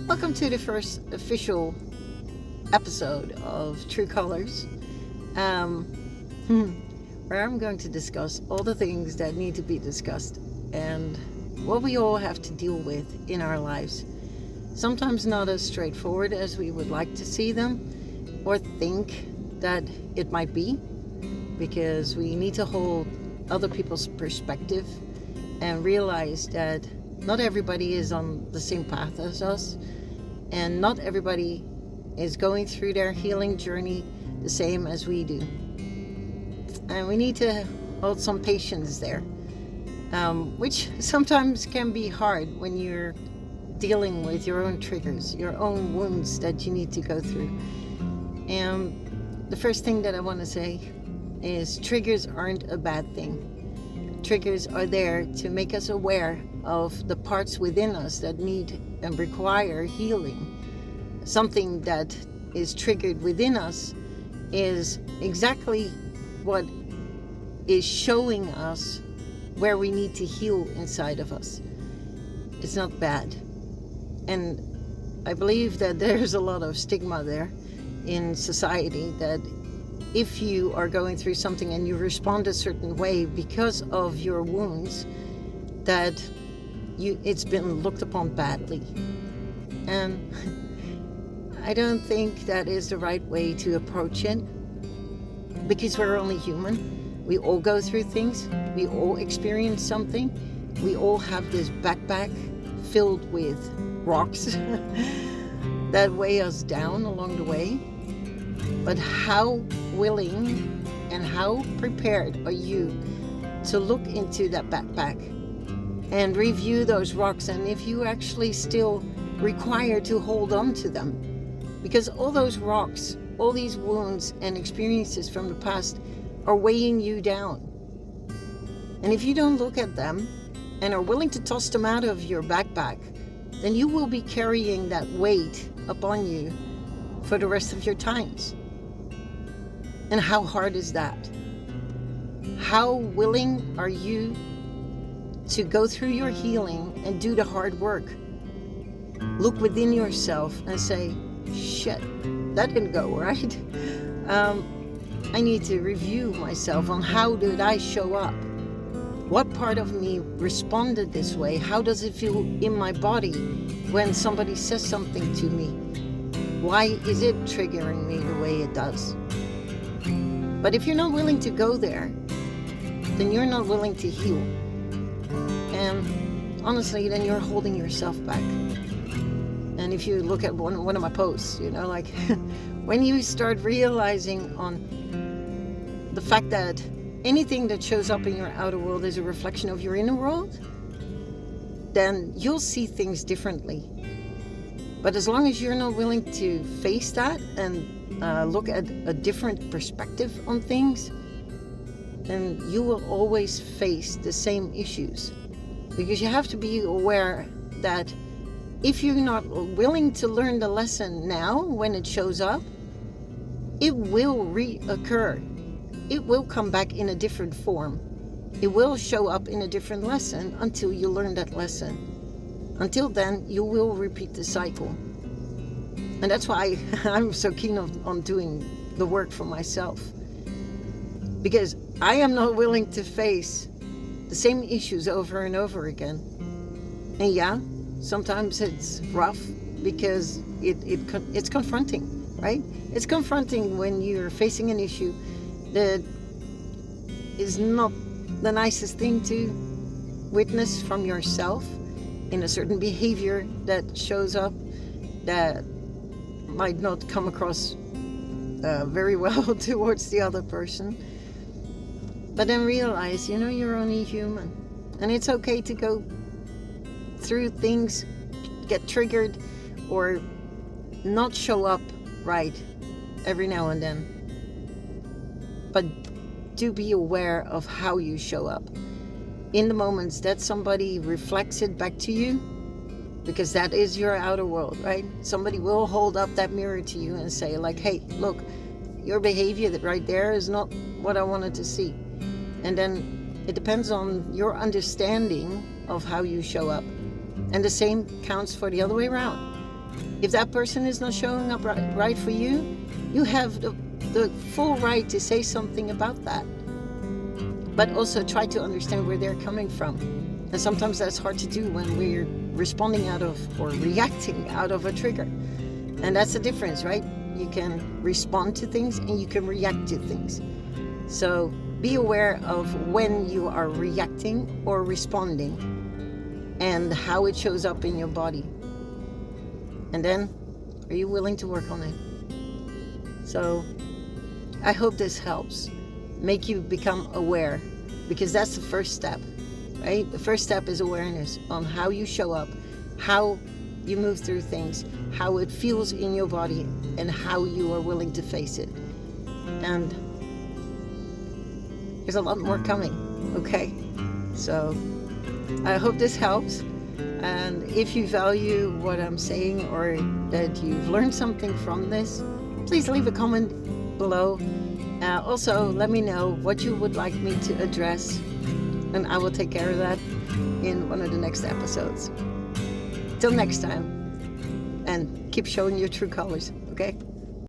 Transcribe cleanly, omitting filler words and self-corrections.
Welcome to the first official episode of True Colors, where I'm going to discuss all the things that need to be discussed and what we all have to deal with in our lives. Sometimes not as straightforward as we would like to see them or think that it might be, because we need to hold other people's perspective and realize that not everybody is on the same path as us, and not everybody is going through their healing journey the same as we do. And we need to hold some patience there, which sometimes can be hard when you're dealing with your own triggers, your own wounds that you need to go through. And the first thing that I want to say is triggers aren't a bad thing. Triggers are there to make us aware of the parts within us that need and require healing. Something that is triggered within us is exactly what is showing us where we need to heal inside of us. It's not bad. And I believe that there's a lot of stigma there in society that if you are going through something and you respond a certain way because of your wounds, that it's been looked upon badly. And I don't think that is the right way to approach it, because we're only human. We all go through things. We all experience something. We all have this backpack filled with rocks that weigh us down along the way. But how willing and how prepared are you to look into that backpack and review those rocks, and if you actually still require to hold on to them? Because all those rocks, all these wounds and experiences from the past are weighing you down. And if you don't look at them and are willing to toss them out of your backpack, then you will be carrying that weight upon you for the rest of your times. And how hard is that? How willing are you to go through your healing and do the hard work? Look within yourself and say, shit, that didn't go right. I need to review myself on how did I show up? What part of me responded this way? How does it feel in my body when somebody says something to me? Why is it triggering me the way it does? But if you're not willing to go there, then you're not willing to heal. And honestly, then you're holding yourself back. And if you look at one of my posts, like when you start realizing on the fact that anything that shows up in your outer world is a reflection of your inner world, then you'll see things differently. But as long as you're not willing to face that and look at a different perspective on things, then you will always face the same issues. Because you have to be aware that if you're not willing to learn the lesson now when it shows up, it will reoccur. It will come back in a different form. It will show up in a different lesson until you learn that lesson. Until then, you will repeat the cycle. And that's why I'm so keen on doing the work for myself. Because I am not willing to face the same issues over and over again. And yeah, sometimes it's rough because it's confronting, right? It's confronting when you're facing an issue that is not the nicest thing to witness from yourself in a certain behavior that shows up that might not come across very well towards the other person. But then realize, you're only human. And it's okay to go through things, get triggered, or not show up right every now and then. But do be aware of how you show up. In the moments that somebody reflects it back to you, because that is your outer world, right? Somebody will hold up that mirror to you and say, like, hey, look, your behavior that right there is not what I wanted to see. And then it depends on your understanding of how you show up. And the same counts for the other way around. If that person is not showing up right for you, you have the full right to say something about that. But also try to understand where they're coming from. And sometimes that's hard to do when we're responding out of or reacting out of a trigger. And that's the difference, right? You can respond to things and you can react to things. So be aware of when you are reacting or responding and how it shows up in your body. And then, are you willing to work on it? So I hope this helps make you become aware, because that's the first step, right? The first step is awareness on how you show up, how you move through things, how it feels in your body, and how you are willing to face it. And there's a lot more coming, okay? So I hope this helps. And if you value what I'm saying or that you've learned something from this, please leave a comment below. Also, let me know what you would like me to address, and I will take care of that in one of the next episodes. Till next time, and keep showing your true colors, okay?